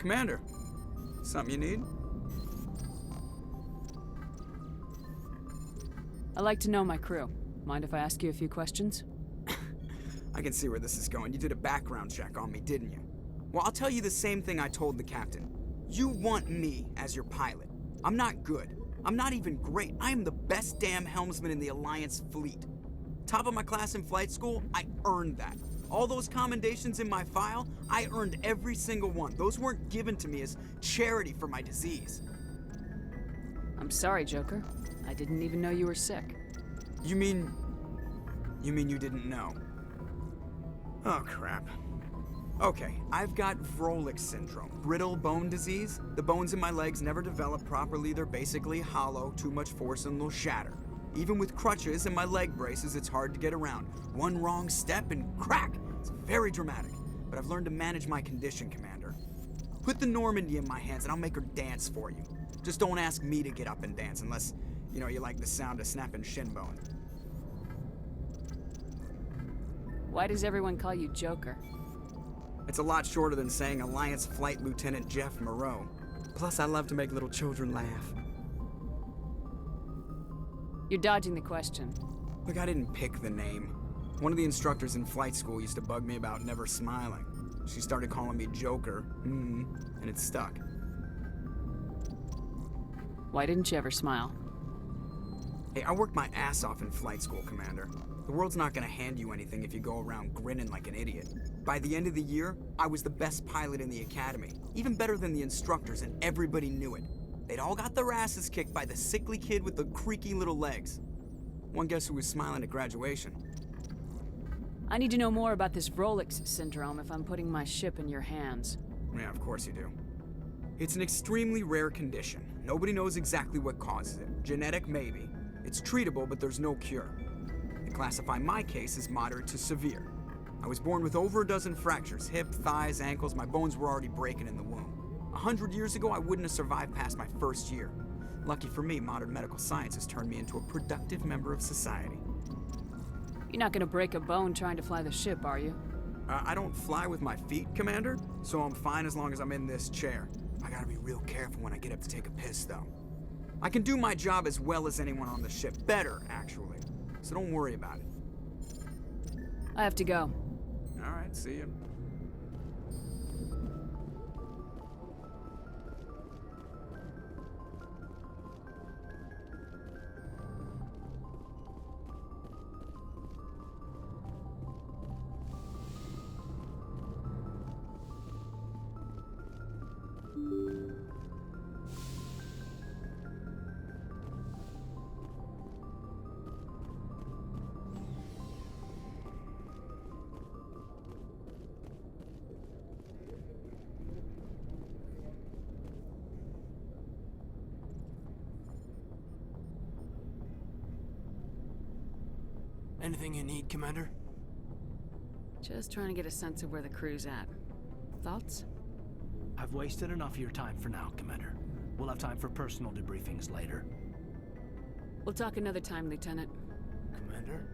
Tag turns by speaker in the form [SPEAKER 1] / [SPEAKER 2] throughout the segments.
[SPEAKER 1] Commander, something you need?
[SPEAKER 2] I like to know my crew. Mind if I ask you a few questions?
[SPEAKER 1] I can see where this is going. You did a background check on me, didn't you? Well, I'll tell you the same thing I told the captain. You want me as your pilot. I'm not good. I'm not even great. I am the best damn helmsman in the Alliance fleet. Top of my class in flight school, I earned that. All those commendations in my file, I earned every single one. Those weren't given to me as charity for my disease.
[SPEAKER 2] I'm sorry, Joker. I didn't even know you were sick.
[SPEAKER 1] You mean you didn't know? Oh, crap. Okay, I've got Vrolik syndrome, brittle bone disease. The bones in my legs never develop properly. They're basically hollow, too much force and they'll shatter. Even with crutches and my leg braces, it's hard to get around. One wrong step and crack! It's very dramatic, but I've learned to manage my condition, Commander. Put the Normandy in my hands and I'll make her dance for you. Just don't ask me to get up and dance unless, you like the sound of snapping shin bone.
[SPEAKER 2] Why does everyone call you Joker?
[SPEAKER 1] It's a lot shorter than saying Alliance Flight Lieutenant Jeff Moreau. Plus, I love to make little children laugh.
[SPEAKER 2] You're dodging the question.
[SPEAKER 1] Look, I didn't pick the name. One of the instructors in flight school used to bug me about never smiling. She started calling me Joker, and it stuck.
[SPEAKER 2] Why didn't you ever smile?
[SPEAKER 1] Hey, I worked my ass off in flight school, Commander. The world's not gonna hand you anything if you go around grinning like an idiot. By the end of the year, I was the best pilot in the academy, even better than the instructors, and everybody knew it. They'd all got their asses kicked by the sickly kid with the creaky little legs. One guess who was smiling at graduation?
[SPEAKER 2] I need to know more about this Vrolik syndrome if I'm putting my ship in your hands.
[SPEAKER 1] Yeah, of course you do. It's an extremely rare condition. Nobody knows exactly what causes it. Genetic, maybe. It's treatable, but there's no cure. They classify my case as moderate to severe. I was born with over a dozen fractures, hip, thighs, ankles. My bones were already breaking in the womb. 100 years ago, I wouldn't have survived past my first year. Lucky for me, modern medical science has turned me into a productive member of society.
[SPEAKER 2] You're not gonna break a bone trying to fly the ship, are you?
[SPEAKER 1] I don't fly with my feet, Commander, so I'm fine as long as I'm in this chair. I gotta be real careful when I get up to take a piss, though. I can do my job as well as anyone on the ship. Better, actually. So don't worry about it.
[SPEAKER 2] I have to go.
[SPEAKER 1] All right, see you.
[SPEAKER 3] Anything you need, Commander?
[SPEAKER 2] Just trying to get a sense of where the crew's at. Thoughts?
[SPEAKER 3] I've wasted enough of your time for now, Commander. We'll have time for personal debriefings later.
[SPEAKER 2] We'll talk another time, Lieutenant.
[SPEAKER 3] Commander?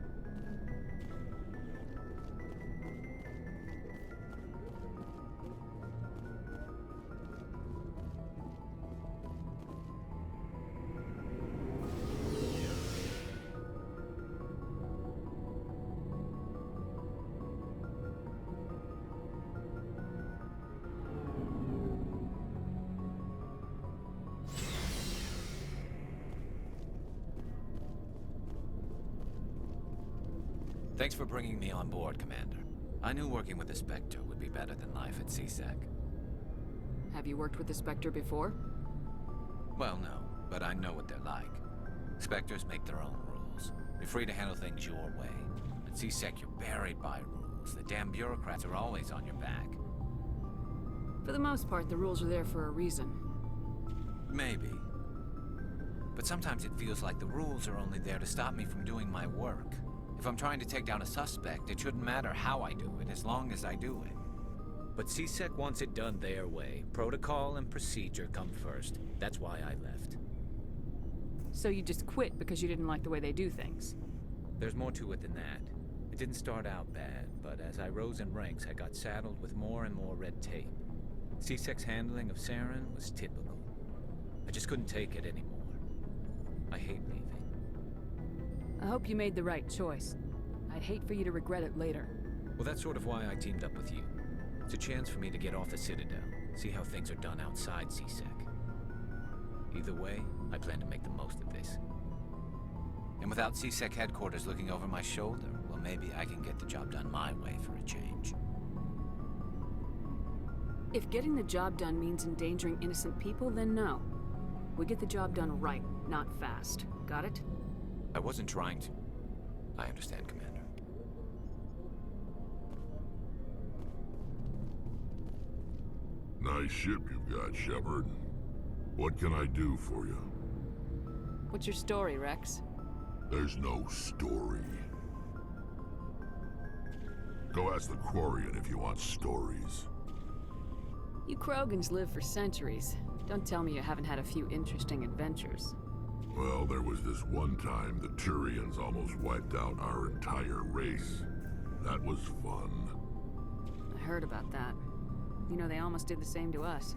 [SPEAKER 4] Thanks for bringing me on board, Commander. I knew working with the Spectre would be better than life at CSEC.
[SPEAKER 2] Have you worked with the Spectre before?
[SPEAKER 4] Well, no, but I know what they're like. Spectres make their own rules. You're free to handle things your way. At CSEC, you're buried by rules. The damn bureaucrats are always on your back.
[SPEAKER 2] For the most part, the rules are there for a reason.
[SPEAKER 4] Maybe. But sometimes it feels like the rules are only there to stop me from doing my work. If I'm trying to take down a suspect, it shouldn't matter how I do it, as long as I do it. But CSEC wants it done their way. Protocol and procedure come first. That's why I left.
[SPEAKER 2] So you just quit because you didn't like the way they do things?
[SPEAKER 4] There's more to it than that. It didn't start out bad, but as I rose in ranks, I got saddled with more and more red tape. C-Sec's handling of Saren was typical. I just couldn't take it anymore. I hate leaving.
[SPEAKER 2] I hope you made the right choice. I'd hate for you to regret it later.
[SPEAKER 4] Well, that's sort of why I teamed up with you. It's a chance for me to get off the Citadel, see how things are done outside C-Sec. Either way, I plan to make the most of this. And without C-Sec headquarters looking over my shoulder, well, maybe I can get the job done my way for a change.
[SPEAKER 2] If getting the job done means endangering innocent people, then no. We get the job done right, not fast. Got it?
[SPEAKER 4] I wasn't trying to. I understand, Commander.
[SPEAKER 5] Nice ship you've got, Shepard. What can I do for you?
[SPEAKER 2] What's your story, Rex?
[SPEAKER 5] There's no story. Go ask the Quarian if you want stories.
[SPEAKER 2] You Krogans live for centuries. Don't tell me you haven't had a few interesting adventures.
[SPEAKER 5] Well, there was this one time the Turians almost wiped out our entire race. That was fun.
[SPEAKER 2] I heard about that. You know, they almost did the same to us.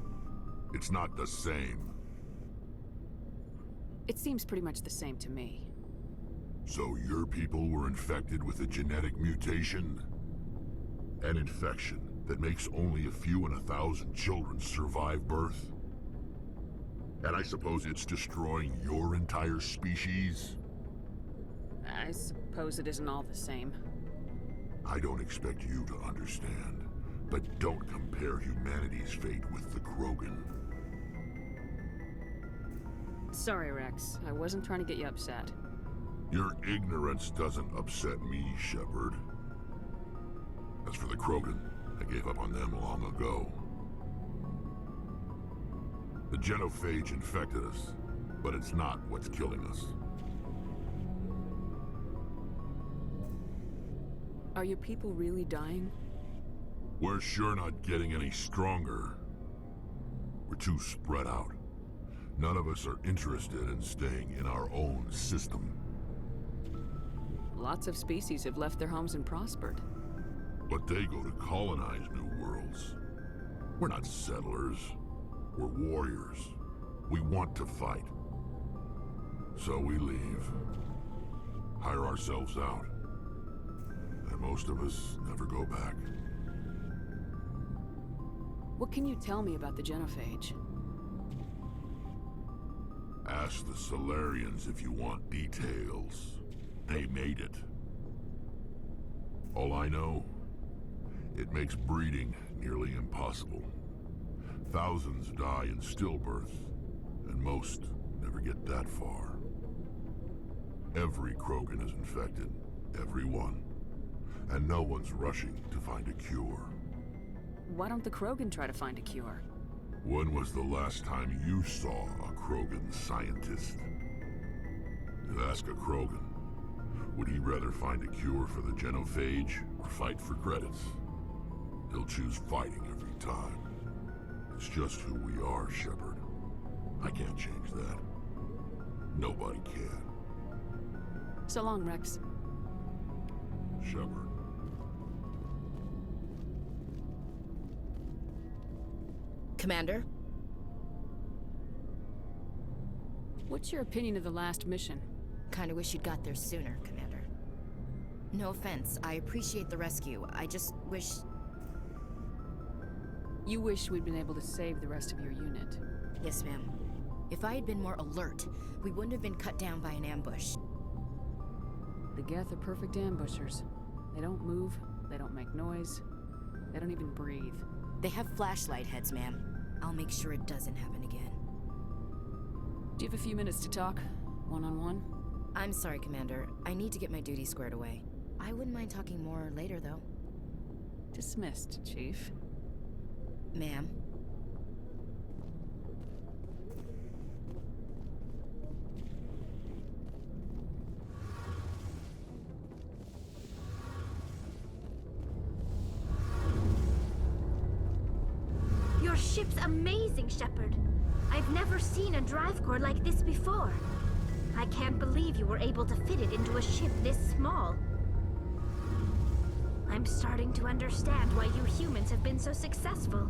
[SPEAKER 5] It's not the same.
[SPEAKER 2] It seems pretty much the same to me.
[SPEAKER 5] So your people were infected with a genetic mutation? An infection that makes only a few in 1,000 children survive birth? And I suppose it's destroying your entire species?
[SPEAKER 2] I suppose it isn't all the same.
[SPEAKER 5] I don't expect you to understand, but don't compare humanity's fate with the Krogan.
[SPEAKER 2] Sorry, Rex. I wasn't trying to get you upset.
[SPEAKER 5] Your ignorance doesn't upset me, Shepard. As for the Krogan, I gave up on them long ago. The genophage infected us, but it's not what's killing us.
[SPEAKER 2] Are your people really dying?
[SPEAKER 5] We're sure not getting any stronger. We're too spread out. None of us are interested in staying in our own system.
[SPEAKER 2] Lots of species have left their homes and prospered.
[SPEAKER 5] But they go to colonize new worlds. We're not settlers. We're warriors. We want to fight. So we leave. Hire ourselves out. And most of us never go back.
[SPEAKER 2] What can you tell me about the genophage?
[SPEAKER 5] Ask the Solarians if you want details. They made it. All I know, it makes breeding nearly impossible. Thousands die in stillbirth, and most never get that far. Every Krogan is infected, every one. And no one's rushing to find a cure.
[SPEAKER 2] Why don't the Krogan try to find a cure?
[SPEAKER 5] When was the last time you saw a Krogan scientist? You ask a Krogan, would he rather find a cure for the genophage or fight for credits? He'll choose fighting every time. It's just who we are, Shepard. I can't change that. Nobody can.
[SPEAKER 2] So long, Rex.
[SPEAKER 5] Shepard.
[SPEAKER 6] Commander?
[SPEAKER 2] What's your opinion of the last mission?
[SPEAKER 6] Kinda wish you'd got there sooner, Commander. No offense, I appreciate the rescue. I just wish...
[SPEAKER 2] You wish we'd been able to save the rest of your unit.
[SPEAKER 6] Yes, ma'am. If I had been more alert, we wouldn't have been cut down by an ambush.
[SPEAKER 2] The Geth are perfect ambushers. They don't move, they don't make noise, they don't even breathe.
[SPEAKER 6] They have flashlight heads, ma'am. I'll make sure it doesn't happen again.
[SPEAKER 2] Do you have a few minutes to talk? One-on-one?
[SPEAKER 6] I'm sorry, Commander. I need to get my duty squared away. I wouldn't mind talking more later, though.
[SPEAKER 2] Dismissed, Chief.
[SPEAKER 6] Ma'am?
[SPEAKER 7] Your ship's amazing, Shepard. I've never seen a drive core like this before. I can't believe you were able to fit it into a ship this small. I'm starting to understand why you humans have been so successful.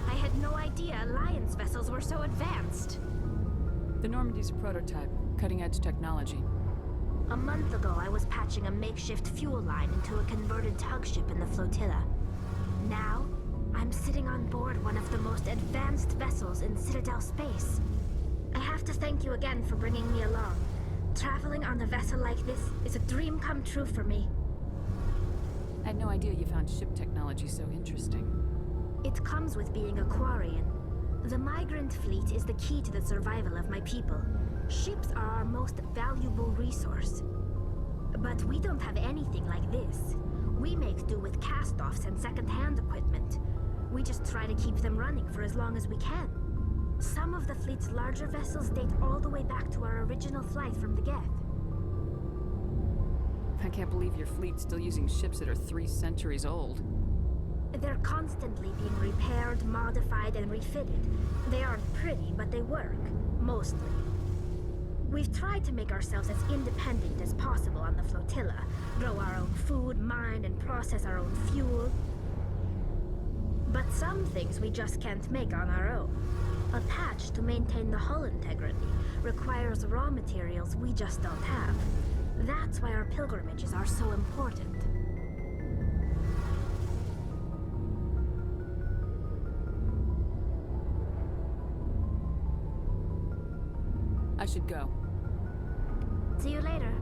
[SPEAKER 7] I had no idea Alliance vessels were so advanced.
[SPEAKER 2] The Normandy's a prototype, cutting-edge technology.
[SPEAKER 7] A month ago, I was patching a makeshift fuel line into a converted tug ship in the flotilla. Now, I'm sitting on board one of the most advanced vessels in Citadel space. I have to thank you again for bringing me along. Traveling on a vessel like this is a dream come true for me.
[SPEAKER 2] I had no idea you found ship technology so interesting.
[SPEAKER 7] It comes with being a Quarian. The migrant fleet is the key to the survival of my people. Ships are our most valuable resource. But we don't have anything like this. We make do with cast-offs and second-hand equipment. We just try to keep them running for as long as we can. Some of the fleet's larger vessels date all the way back to our original flight from the Geth.
[SPEAKER 2] I can't believe your fleet's still using ships that are 3 centuries old.
[SPEAKER 7] They're constantly being repaired, modified, and refitted. They aren't pretty, but they work. Mostly. We've tried to make ourselves as independent as possible on the flotilla. Grow our own food, mine, and process our own fuel. But some things we just can't make on our own. A patch to maintain the hull integrity requires raw materials we just don't have. That's why our pilgrimages are so important.
[SPEAKER 2] I should go.
[SPEAKER 7] See you later.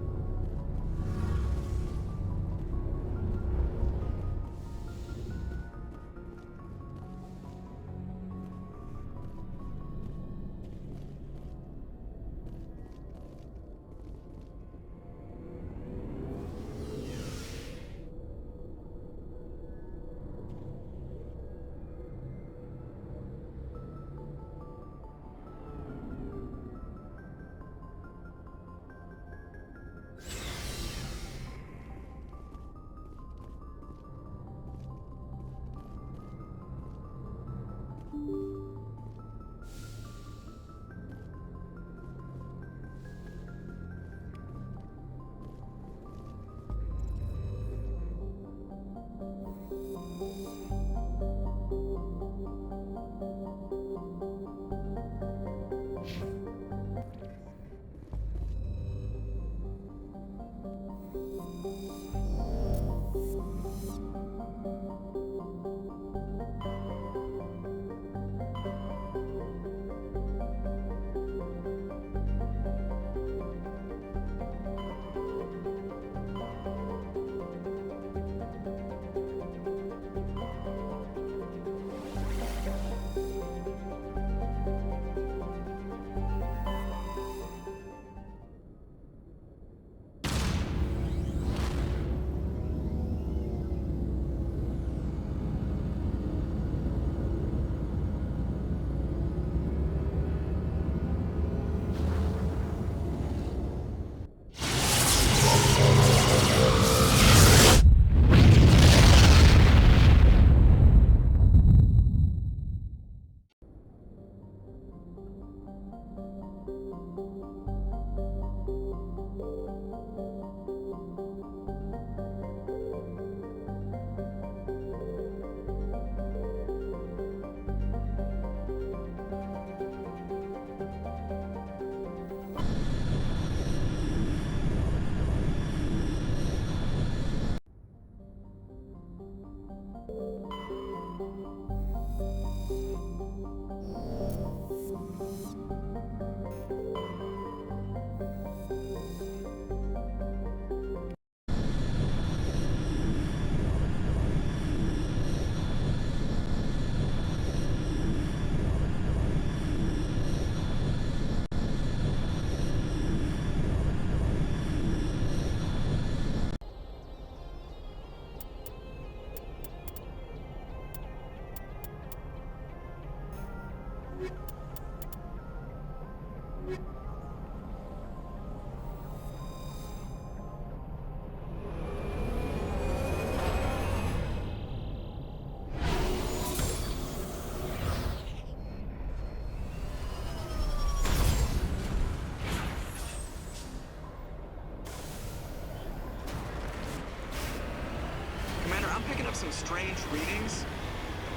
[SPEAKER 1] Some strange readings.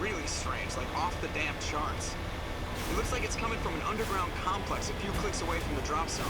[SPEAKER 1] really strange, like off the damn charts. It looks like it's coming from an underground complex a few clicks away from the drop zone.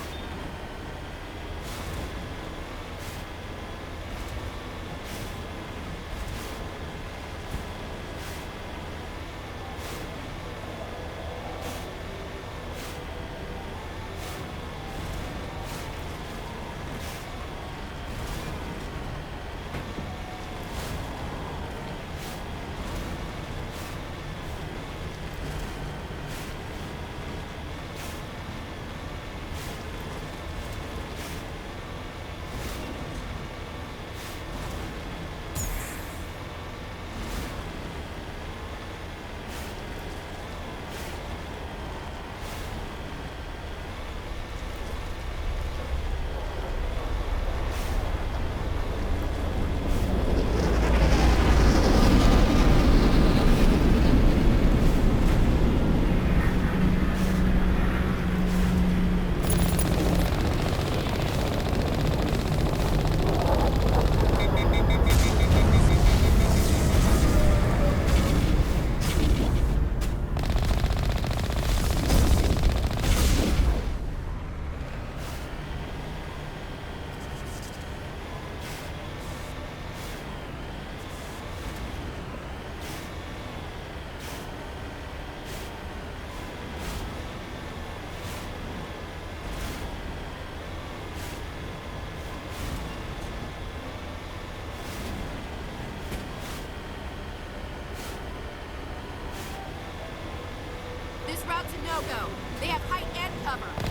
[SPEAKER 6] This route's a no-go. They have height and cover.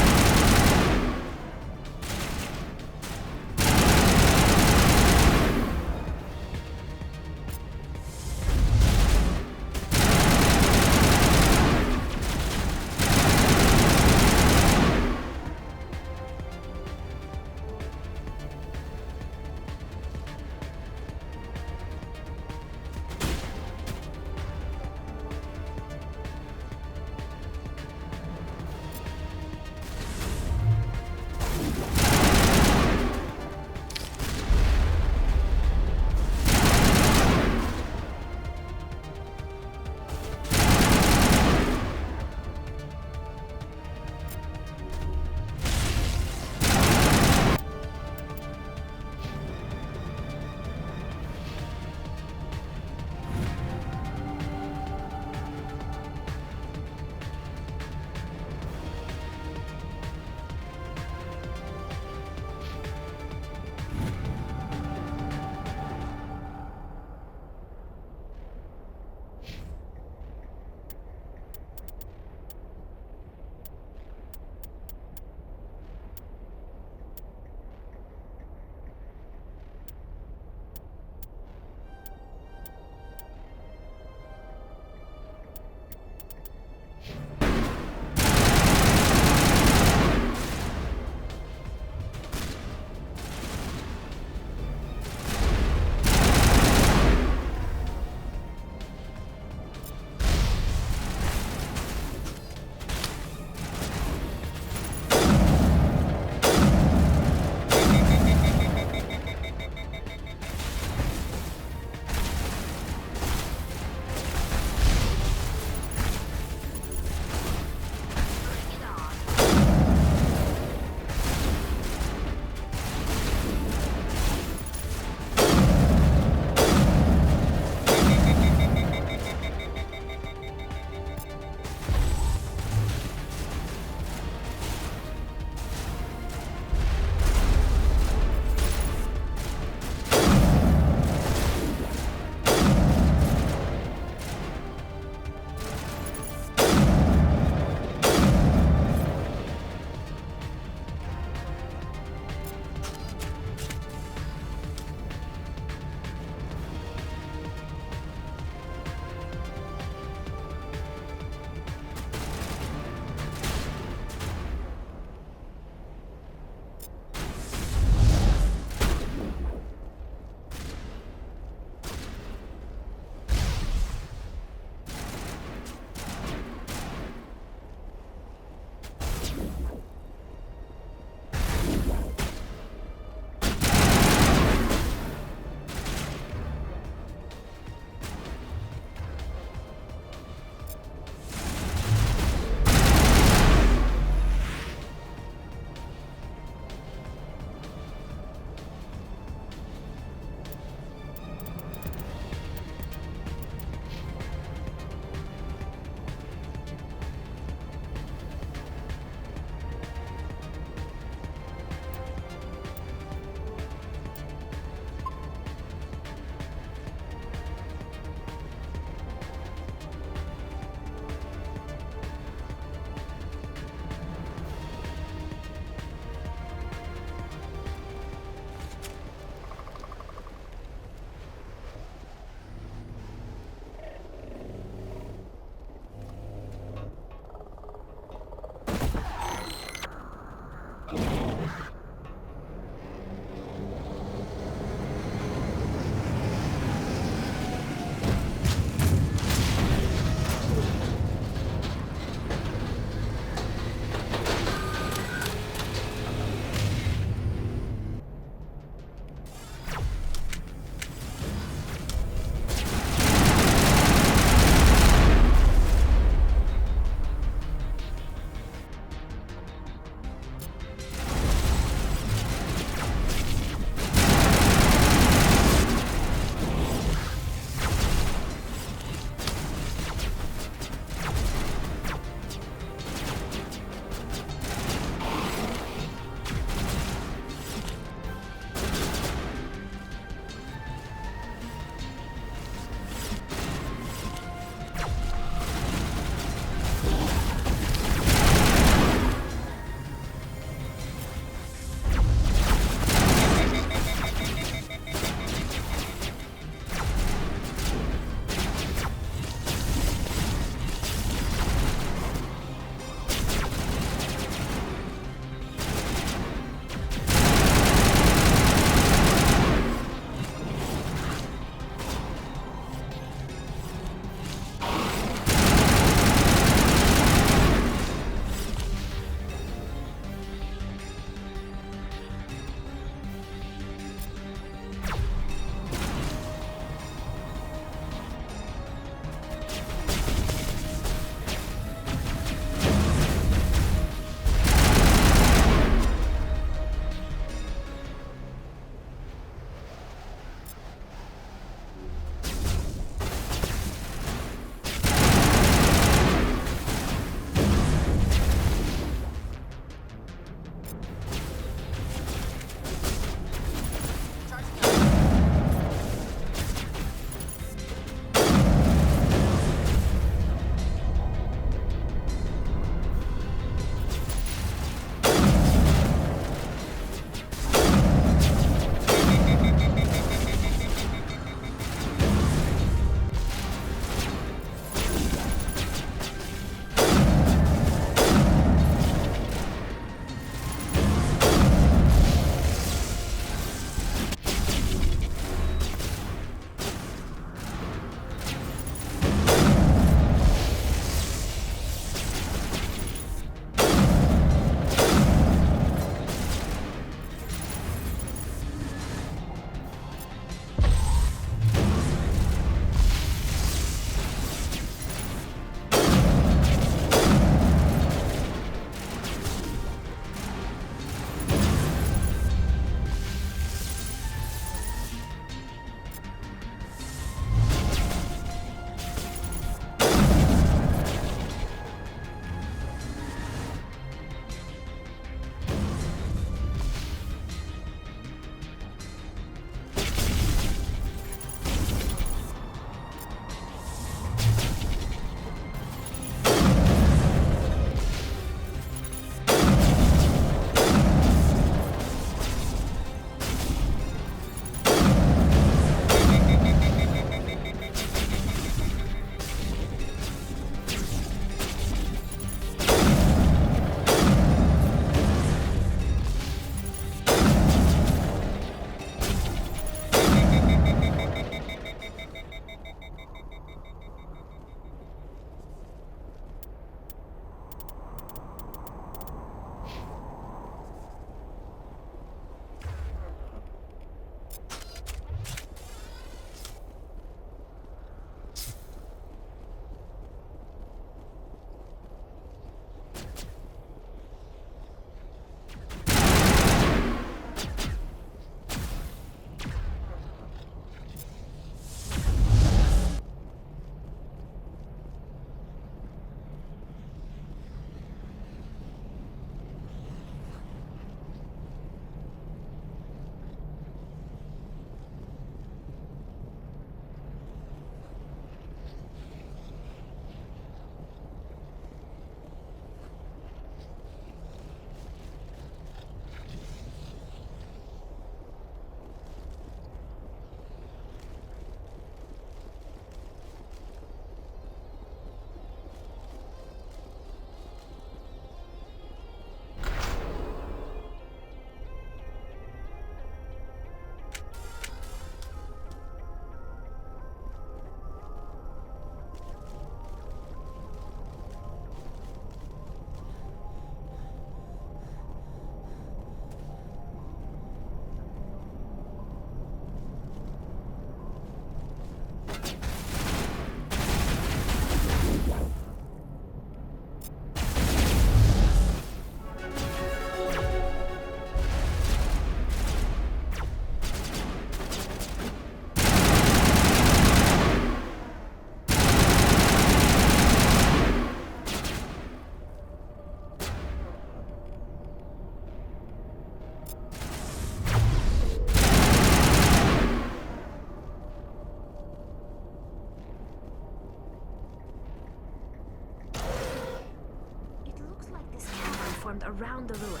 [SPEAKER 7] formed around the ruin,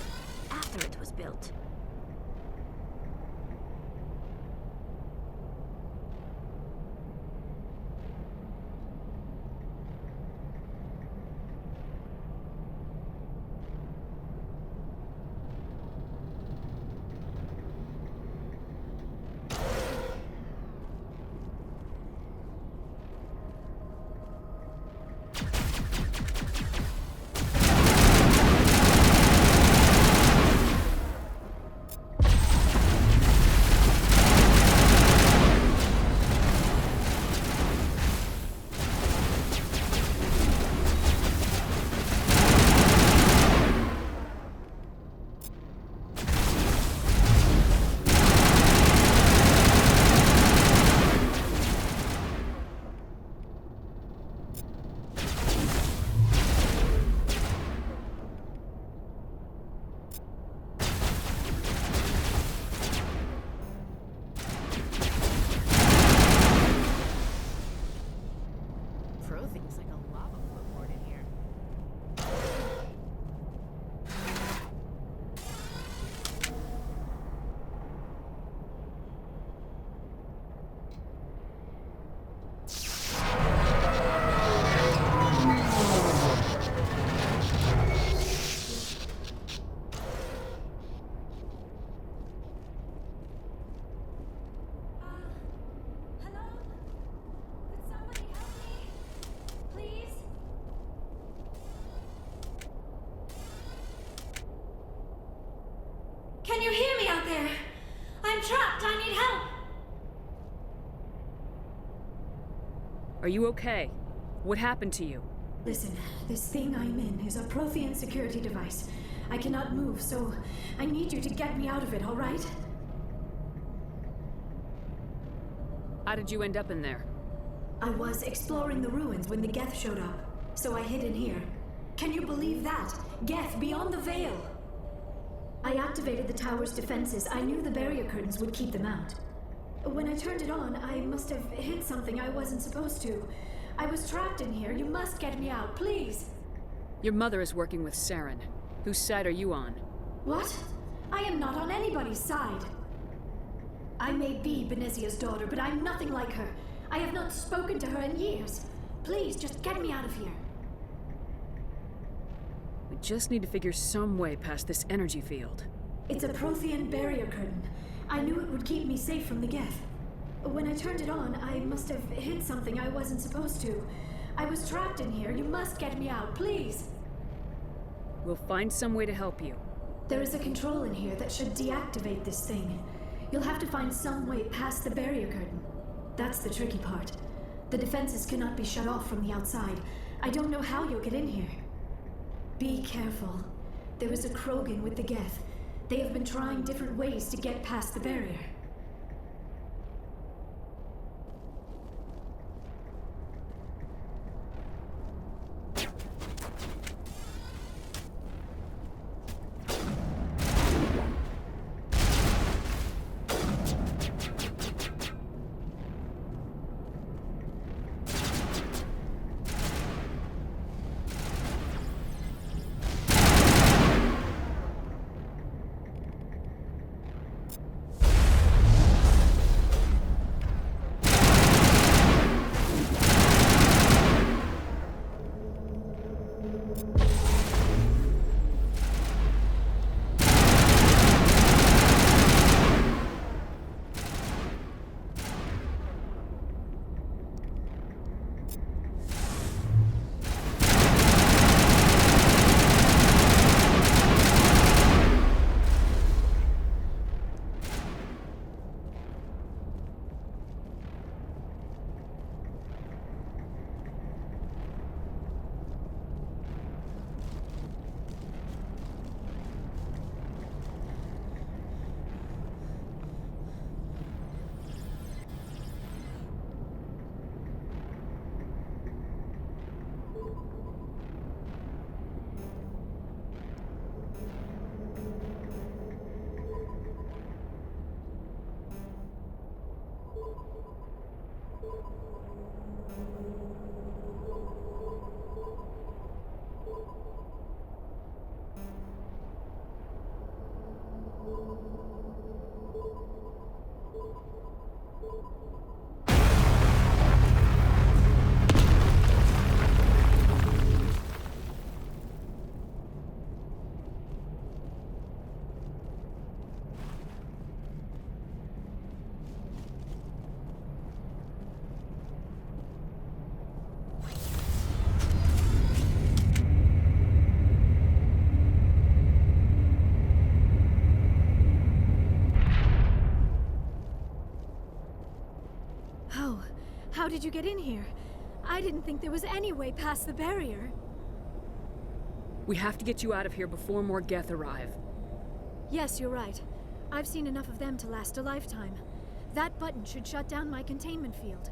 [SPEAKER 7] after it was built.
[SPEAKER 6] Thing's like a lava flow in here.
[SPEAKER 7] Hello? Could somebody help me? Please? Can you hear me out there? I'm trapped. I need help.
[SPEAKER 2] Are you okay? What happened to you?
[SPEAKER 8] Listen, this thing I'm in is a Prothean security device. I cannot move, so I need you to get me out of it, all right?
[SPEAKER 2] How did you end up in there?
[SPEAKER 8] I was exploring the ruins when the Geth showed up, so I hid in here. Can you believe that? Geth, beyond the veil! I activated the tower's defenses. I knew the barrier curtains would keep them out. When I turned it on, I must have hit something I wasn't supposed to. I was trapped in here. You must get me out, please!
[SPEAKER 2] Your mother is working with Saren. Whose side are you on?
[SPEAKER 8] What? I am not on anybody's side. I may be Benezia's daughter, but I'm nothing like her. I have not spoken to her in years. Please, just get me out of here.
[SPEAKER 2] We just need to figure some way past this energy field.
[SPEAKER 8] It's a Prothean barrier curtain. I knew it would keep me safe from the Geth. When I turned it on, I must have hit something I wasn't supposed to. I was trapped in here. You must get me out, please.
[SPEAKER 2] We'll find some way to help you.
[SPEAKER 8] There is a control in here that should deactivate this thing. You'll have to find some way past the barrier curtain. That's the tricky part. The defenses cannot be shut off from the outside. I don't know how you'll get in here. Be careful. There is a Krogan with the Geth. They have been trying different ways to get past the barrier. did you get in here? I didn't think there was any way past the barrier.
[SPEAKER 2] We have to get you out of here before more Geth arrive.
[SPEAKER 8] Yes, you're right. I've seen enough of them to last a lifetime. That button should shut down my containment field.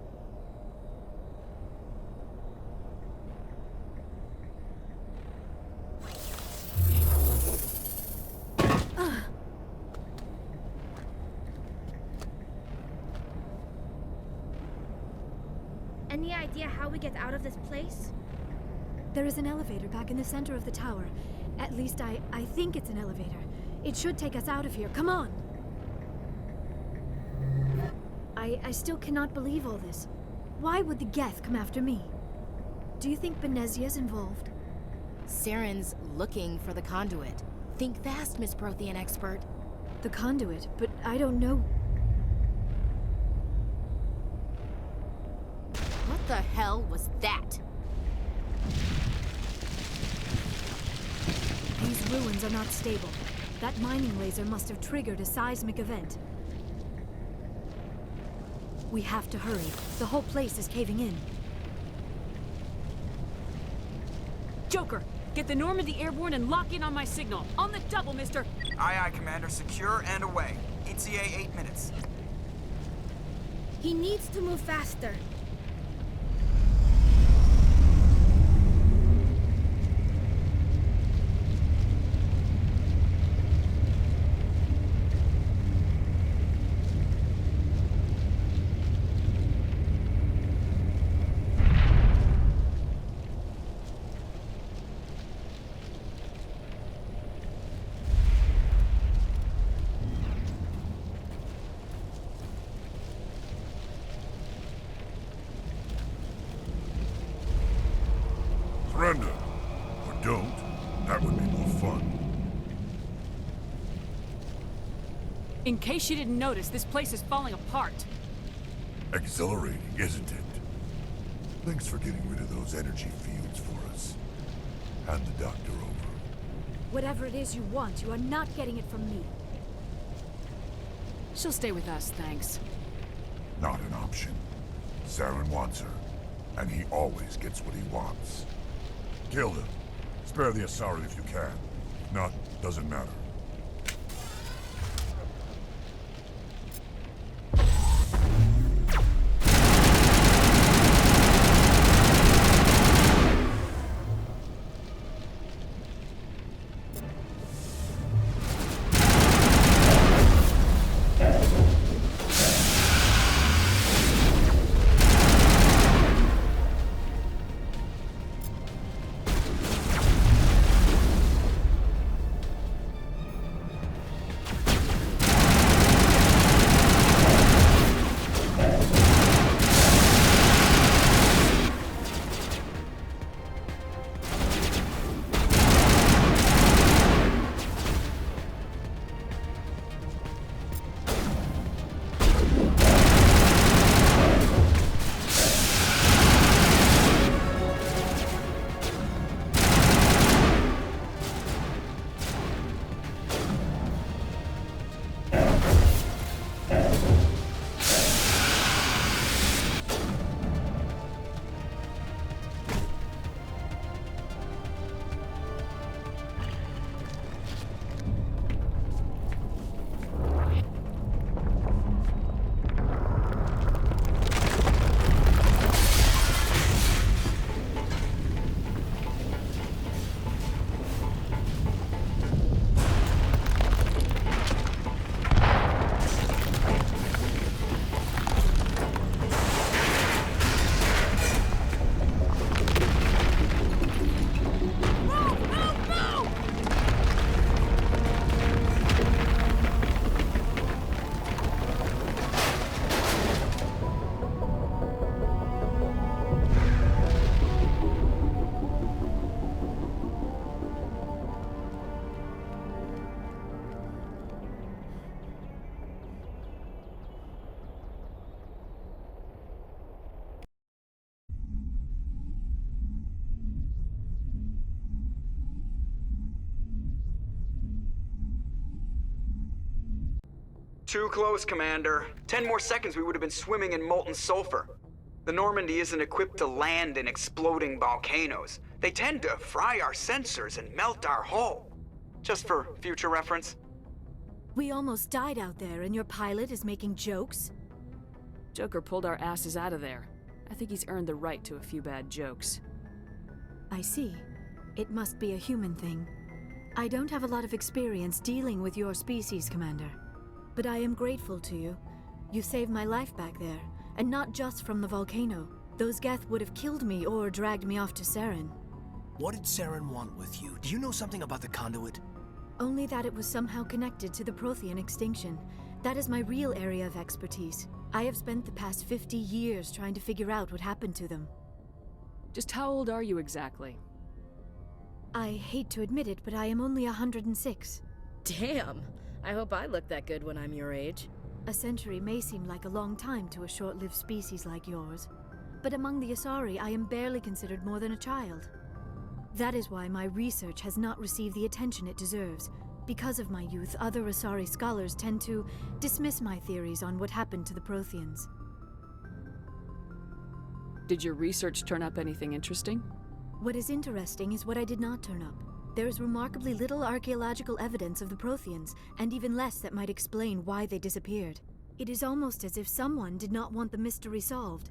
[SPEAKER 7] Any idea how we get out of this place?
[SPEAKER 8] There is an elevator back in the center of the tower. At least I think it's an elevator. It should take us out of here. Come on! I still cannot believe all this. Why would the Geth come after me? Do you think Benezia's involved?
[SPEAKER 6] Saren's looking for the conduit. Think fast, Miss Prothean expert.
[SPEAKER 8] The conduit, but I don't know.
[SPEAKER 6] What the hell was that?
[SPEAKER 8] These ruins are not stable. That mining laser must have triggered a seismic event. We have to hurry. The whole place is caving in.
[SPEAKER 2] Joker, get the Normandy airborne and lock in on my signal. On the double, mister!
[SPEAKER 1] Aye, aye, Commander. Secure and away. ETA 8 minutes.
[SPEAKER 7] He needs to move faster.
[SPEAKER 5] Surrender. Or don't. That would be more fun.
[SPEAKER 2] In case you didn't notice, this place is falling apart.
[SPEAKER 5] Exhilarating, isn't it? Thanks for getting rid of those energy fields for us. Hand the doctor over.
[SPEAKER 8] Whatever it is you want, you are not getting it from me.
[SPEAKER 2] She'll stay with us, thanks.
[SPEAKER 5] Not an option. Saren wants her, and he always gets what he wants. Kill him. Spare the Asari if you can. If not, doesn't matter.
[SPEAKER 1] Too close, Commander. 10 more seconds we would have been swimming in molten sulfur. The Normandy isn't equipped to land in exploding volcanoes. They tend to fry our sensors and melt our hull. Just for future reference.
[SPEAKER 8] We almost died out there, and your pilot is making jokes?
[SPEAKER 2] Joker pulled our asses out of there. I think he's earned the right to a few bad jokes.
[SPEAKER 8] I see. It must be a human thing. I don't have a lot of experience dealing with your species, Commander. But I am grateful to you. You saved my life back there, and not just from the volcano. Those Geth would have killed me or dragged me off to Saren.
[SPEAKER 3] What did Saren want with you? Do you know something about the conduit?
[SPEAKER 8] Only that it was somehow connected to the Prothean extinction. That is my real area of expertise. I have spent the past 50 years trying to figure out what happened to them.
[SPEAKER 2] Just how old are you exactly?
[SPEAKER 8] I hate to admit it, but I am only 106.
[SPEAKER 6] Damn! I hope I look that good when I'm your age.
[SPEAKER 8] A century may seem like a long time to a short-lived species like yours, but among the Asari, I am barely considered more than a child. That is why my research has not received the attention it deserves. Because of my youth, other Asari scholars tend to dismiss my theories on what happened to the Protheans.
[SPEAKER 2] Did your research turn up anything interesting?
[SPEAKER 8] What is interesting is what I did not turn up. There is remarkably little archaeological evidence of the Protheans, and even less that might explain why they disappeared. It is almost as if someone did not want the mystery solved.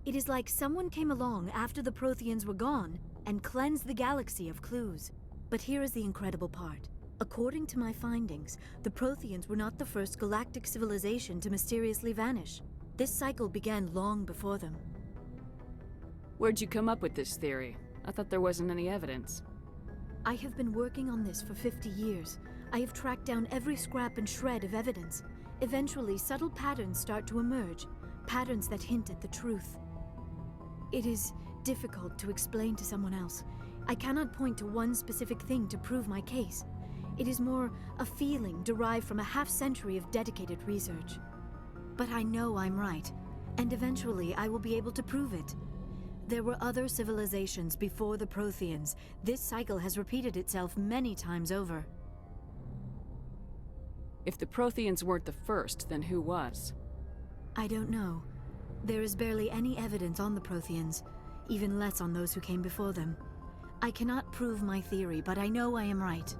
[SPEAKER 8] It is like someone came along after the Protheans were gone and cleansed the galaxy of clues. But here is the incredible part. According to my findings, the Protheans were not the first galactic civilization to mysteriously vanish. This cycle began long before them.
[SPEAKER 2] Where'd you come up with this theory? I thought there wasn't any evidence.
[SPEAKER 8] I have been working on this for 50 years. I have tracked down every scrap and shred of evidence. Eventually, subtle patterns start to emerge, patterns that hint at the truth. It is difficult to explain to someone else. I cannot point to one specific thing to prove my case. It is more a feeling derived from a half-century of dedicated research. But I know I'm right, and eventually I will be able to prove it. There were other civilizations before the Protheans. This cycle has repeated itself many times over.
[SPEAKER 2] If the Protheans weren't the first, then who was?
[SPEAKER 8] I don't know. There is barely any evidence on the Protheans, even less on those who came before them. I cannot prove my theory, but I know I am right.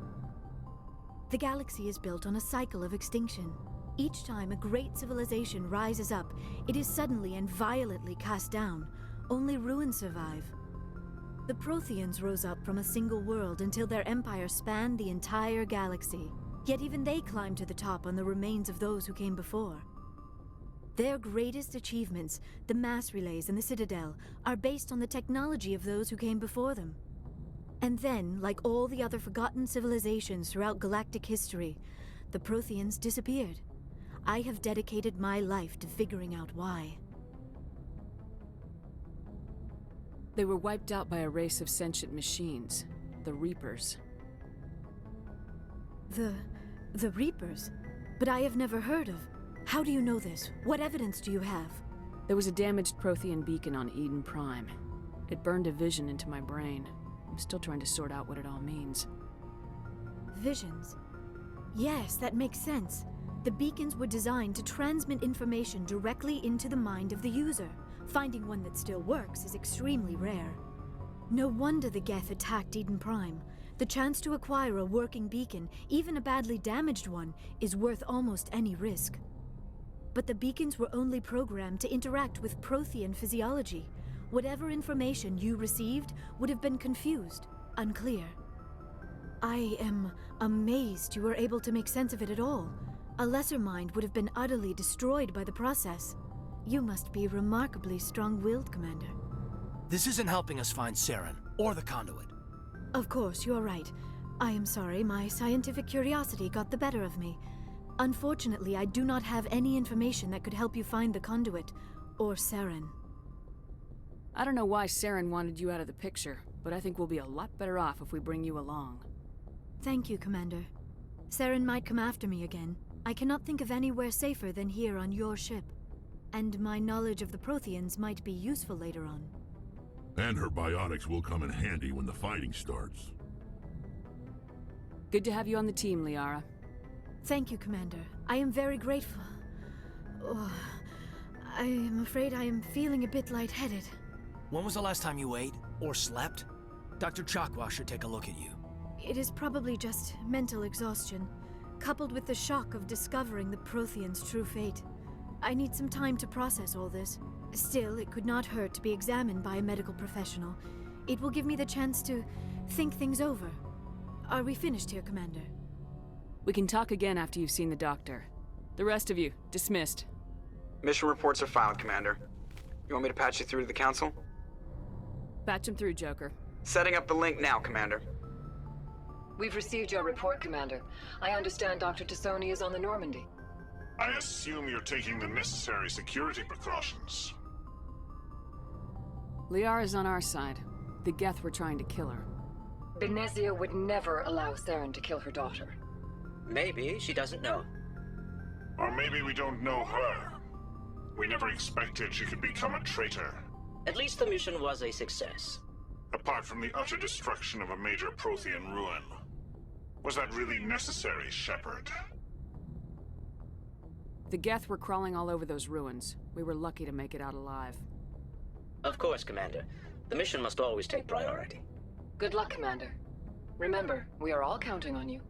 [SPEAKER 8] The galaxy is built on a cycle of extinction. Each time a great civilization rises up, it is suddenly and violently cast down. Only ruins survive. The Protheans rose up from a single world until their empire spanned the entire galaxy. Yet even they climbed to the top on the remains of those who came before. Their greatest achievements, the mass relays and the Citadel, are based on the technology of those who came before them. And then, like all the other forgotten civilizations throughout galactic history, the Protheans disappeared. I have dedicated my life to figuring out why.
[SPEAKER 2] They were wiped out by a race of sentient machines, the Reapers.
[SPEAKER 8] The Reapers? But I have never heard of. How do you know this? What evidence do you have?
[SPEAKER 2] There was a damaged Prothean beacon on Eden Prime. It burned a vision into my brain. I'm still trying to sort out what it all means.
[SPEAKER 8] Visions? Yes, that makes sense. The beacons were designed to transmit information directly into the mind of the user. Finding one that still works is extremely rare. No wonder the Geth attacked Eden Prime. The chance to acquire a working beacon, even a badly damaged one, is worth almost any risk. But the beacons were only programmed to interact with Prothean physiology. Whatever information you received would have been confused, unclear. I am amazed you were able to make sense of it at all. A lesser mind would have been utterly destroyed by the process. You must be remarkably strong-willed, Commander.
[SPEAKER 3] This isn't helping us find Saren, or the conduit.
[SPEAKER 8] Of course, you're right. I am sorry, my scientific curiosity got the better of me. Unfortunately, I do not have any information that could help you find the conduit, or Saren.
[SPEAKER 2] I don't know why Saren wanted you out of the picture, but I think we'll be a lot better off if we bring you along.
[SPEAKER 8] Thank you, Commander. Saren might come after me again. I cannot think of anywhere safer than here on your ship. And my knowledge of the Protheans might be useful later on.
[SPEAKER 5] And her biotics will come in handy when the fighting starts.
[SPEAKER 2] Good to have you on the team, Liara.
[SPEAKER 8] Thank you, Commander. I am very grateful. Oh, I am afraid I am feeling a bit lightheaded.
[SPEAKER 3] When was the last time you ate or slept? Dr. Chakwa should take a look at you.
[SPEAKER 8] It is probably just mental exhaustion, coupled with the shock of discovering the Prothean's true fate. I need some time to process all this. Still, it could not hurt to be examined by a medical professional. It will give me the chance to think things over. Are we finished here, Commander?
[SPEAKER 2] We can talk again after you've seen the doctor. The rest of you, dismissed.
[SPEAKER 1] Mission reports are filed, Commander. You want me to patch you through to the Council?
[SPEAKER 2] Patch him through, Joker.
[SPEAKER 1] Setting up the link now, Commander.
[SPEAKER 9] We've received your report, Commander. I understand Dr. Tassoni is on the Normandy.
[SPEAKER 10] I assume you're taking the necessary security precautions.
[SPEAKER 2] Liara's on our side. The Geth were trying to kill her.
[SPEAKER 9] Benezia would never allow Theron to kill her daughter.
[SPEAKER 11] Maybe she doesn't know.
[SPEAKER 10] Or maybe we don't know her. We never expected she could become a traitor.
[SPEAKER 11] At least the mission was a success.
[SPEAKER 10] Apart from the utter destruction of a major Prothean ruin. Was that really necessary, Shepard?
[SPEAKER 2] The Geth were crawling all over those ruins. We were lucky to make it out alive.
[SPEAKER 11] Of course, Commander. The mission must always take priority.
[SPEAKER 9] Good luck, Commander. Remember, we are all counting on you.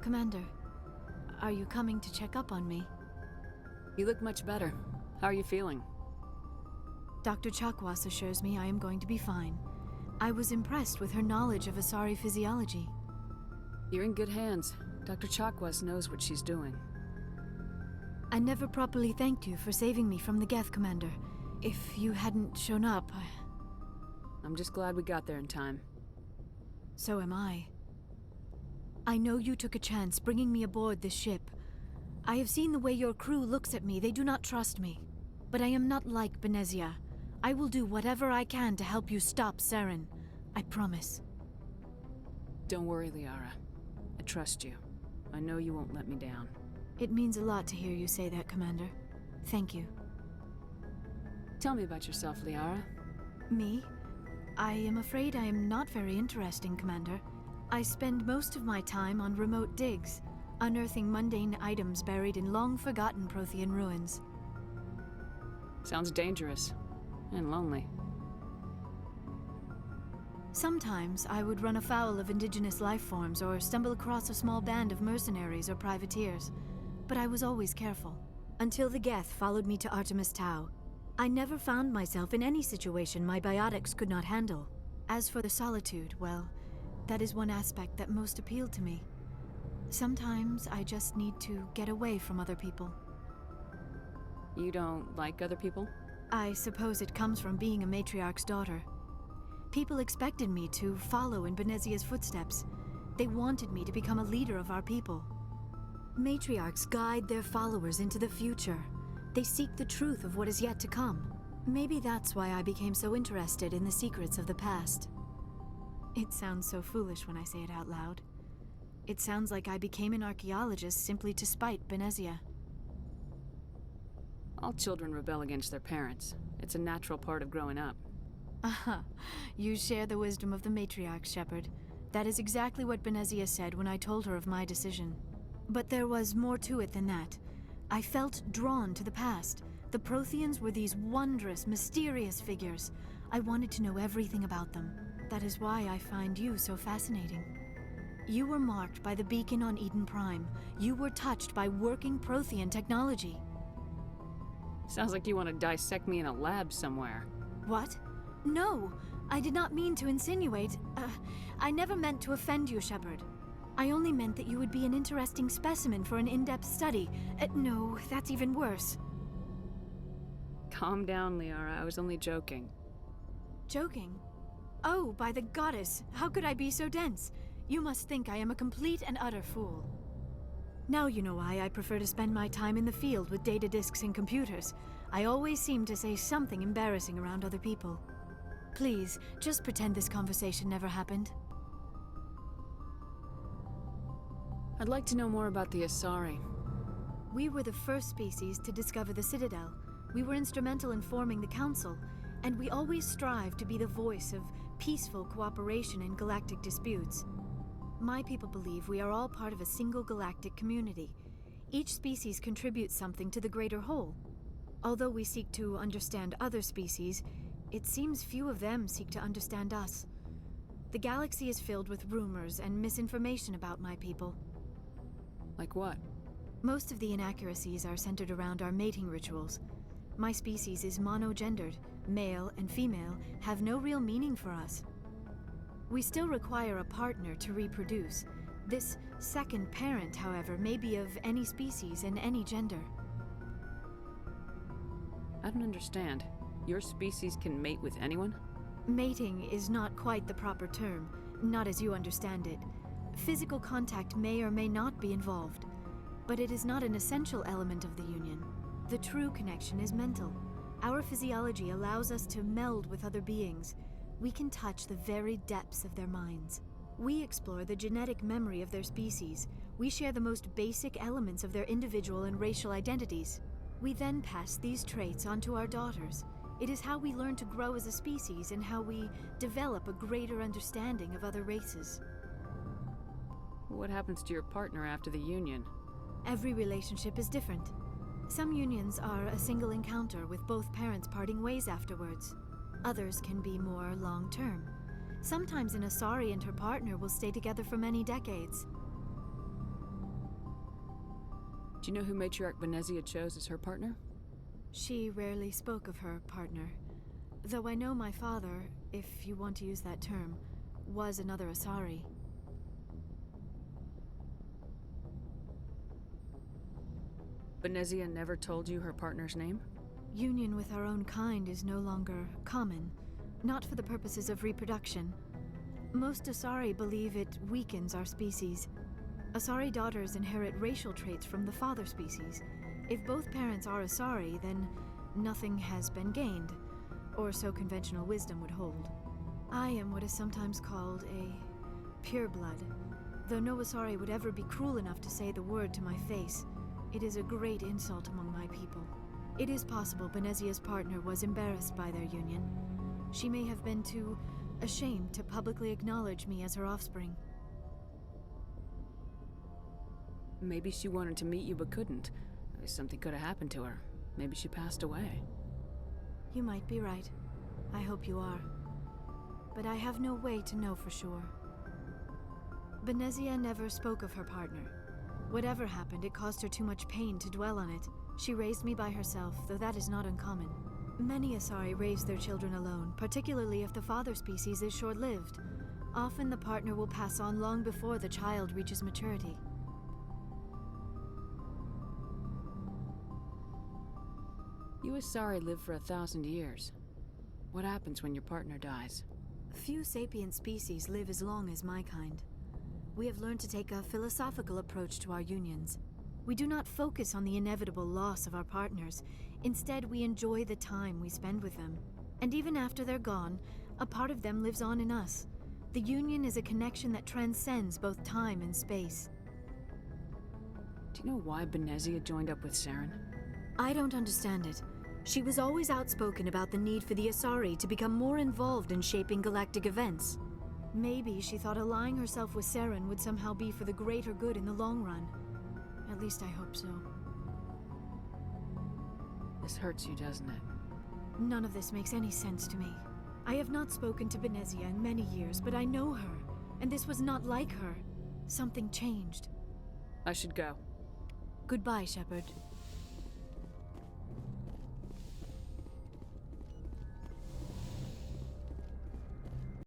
[SPEAKER 8] Commander, are you coming to check up on me?
[SPEAKER 2] You look much better. How are you feeling?
[SPEAKER 8] Dr. Chakwas assures me I am going to be fine. I was impressed with her knowledge of Asari physiology.
[SPEAKER 2] You're in good hands. Dr. Chakwas knows what she's doing.
[SPEAKER 8] I never properly thanked you for saving me from the Geth, Commander. If you hadn't shown up,
[SPEAKER 2] I'm just glad we got there in time.
[SPEAKER 8] So am I. I know you took a chance bringing me aboard this ship. I have seen the way your crew looks at me. They do not trust me. But I am not like Benezia. I will do whatever I can to help you stop Saren. I promise.
[SPEAKER 2] Don't worry, Liara. I trust you. I know you won't let me down.
[SPEAKER 8] It means a lot to hear you say that, Commander. Thank you.
[SPEAKER 2] Tell me about yourself, Liara.
[SPEAKER 8] Me? I am afraid I am not very interesting, Commander. I spend most of my time on remote digs, unearthing mundane items buried in long-forgotten Prothean ruins.
[SPEAKER 2] Sounds dangerous. And lonely.
[SPEAKER 8] Sometimes I would run afoul of indigenous life forms or stumble across a small band of mercenaries or privateers. But I was always careful. Until the Geth followed me to Artemis Tau. I never found myself in any situation my biotics could not handle. As for the solitude, well, that is one aspect that most appealed to me. Sometimes I just need to get away from other people.
[SPEAKER 2] You don't like other people?
[SPEAKER 8] I suppose it comes from being a matriarch's daughter. People expected me to follow in Benezia's footsteps. They wanted me to become a leader of our people. Matriarchs guide their followers into the future. They seek the truth of what is yet to come. Maybe that's why I became so interested in the secrets of the past. It sounds so foolish when I say it out loud. It sounds like I became an archaeologist simply to spite Benezia.
[SPEAKER 2] All children rebel against their parents. It's a natural part of growing up.
[SPEAKER 8] Aha, you share the wisdom of the matriarch, Shepard. That is exactly what Benezia said when I told her of my decision. But there was more to it than that. I felt drawn to the past. The Protheans were these wondrous, mysterious figures. I wanted to know everything about them. That is why I find you so fascinating. You were marked by the beacon on Eden Prime. You were touched by working Prothean technology.
[SPEAKER 2] Sounds like you want to dissect me in a lab somewhere.
[SPEAKER 8] What? No, I did not mean to insinuate. I never meant to offend you, Shepard. I only meant that you would be an interesting specimen for an in-depth study. No, that's even worse.
[SPEAKER 2] Calm down, Liara. I was only joking.
[SPEAKER 8] Joking? Oh, by the goddess, how could I be so dense? You must think I am a complete and utter fool. Now you know why I prefer to spend my time in the field with data disks and computers. I always seem to say something embarrassing around other people. Please, just pretend this conversation never happened.
[SPEAKER 2] I'd like to know more about the Asari.
[SPEAKER 8] We were the first species to discover the Citadel. We were instrumental in forming the Council, and we always strive to be the voice of peaceful cooperation in galactic disputes. My people believe we are all part of a single galactic community. Each species contributes something to the greater whole. Although we seek to understand other species, it seems few of them seek to understand us. The galaxy is filled with rumors and misinformation about my people.
[SPEAKER 2] Like what?
[SPEAKER 8] Most of the inaccuracies are centered around our mating rituals. My species is monogendered. Male and female have no real meaning for us. We still require a partner to reproduce. This second parent, however, may be of any species and any gender.
[SPEAKER 2] I don't understand. Your species can mate with anyone?
[SPEAKER 8] Mating is not quite the proper term, not as you understand it. Physical contact may or may not be involved, but it is not an essential element of the union. The true connection is mental. Our physiology allows us to meld with other beings. We can touch the very depths of their minds. We explore the genetic memory of their species. We share the most basic elements of their individual and racial identities. We then pass these traits on to our daughters. It is how we learn to grow as a species and how we develop a greater understanding of other races.
[SPEAKER 2] What happens to your partner after the union?
[SPEAKER 8] Every relationship is different. Some unions are a single encounter with both parents parting ways afterwards. Others can be more long-term. Sometimes an Asari and her partner will stay together for many decades.
[SPEAKER 2] Do you know who Matriarch Venezia chose as her partner?
[SPEAKER 8] She rarely spoke of her partner. Though I know my father, if you want to use that term, was another Asari.
[SPEAKER 2] Venezia never told you her partner's name?
[SPEAKER 8] Union with our own kind is no longer common, not for the purposes of reproduction. Most Asari believe it weakens our species. Asari daughters inherit racial traits from the father species. If both parents are Asari, then nothing has been gained, or so conventional wisdom would hold. I am what is sometimes called a pureblood. Though no Asari would ever be cruel enough to say the word to my face, it is a great insult among my people. It is possible Benezia's partner was embarrassed by their union. She may have been too ashamed to publicly acknowledge me as her offspring.
[SPEAKER 2] Maybe she wanted to meet you but couldn't. Something could have happened to her. Maybe she passed away.
[SPEAKER 8] You might be right. I hope you are. But I have no way to know for sure. Benezia never spoke of her partner. Whatever happened, it caused her too much pain to dwell on it. She raised me by herself, though that is not uncommon. Many Asari raise their children alone, particularly if the father species is short-lived. Often the partner will pass on long before the child reaches maturity.
[SPEAKER 2] You Asari live for 1,000 years. What happens when your partner dies?
[SPEAKER 8] Few sapient species live as long as my kind. We have learned to take a philosophical approach to our unions. We do not focus on the inevitable loss of our partners. Instead, we enjoy the time we spend with them. And even after they're gone, a part of them lives on in us. The union is a connection that transcends both time and space.
[SPEAKER 2] Do you know why Benezia joined up with Saren?
[SPEAKER 8] I don't understand it. She was always outspoken about the need for the Asari to become more involved in shaping galactic events. Maybe she thought allying herself with Saren would somehow be for the greater good in the long run. At least I hope so.
[SPEAKER 2] This hurts you, doesn't it?
[SPEAKER 8] None of this makes any sense to me. I have not spoken to Benezia in many years, but I know her, and this was not like her. Something changed.
[SPEAKER 2] I should go.
[SPEAKER 8] Goodbye, Shepard.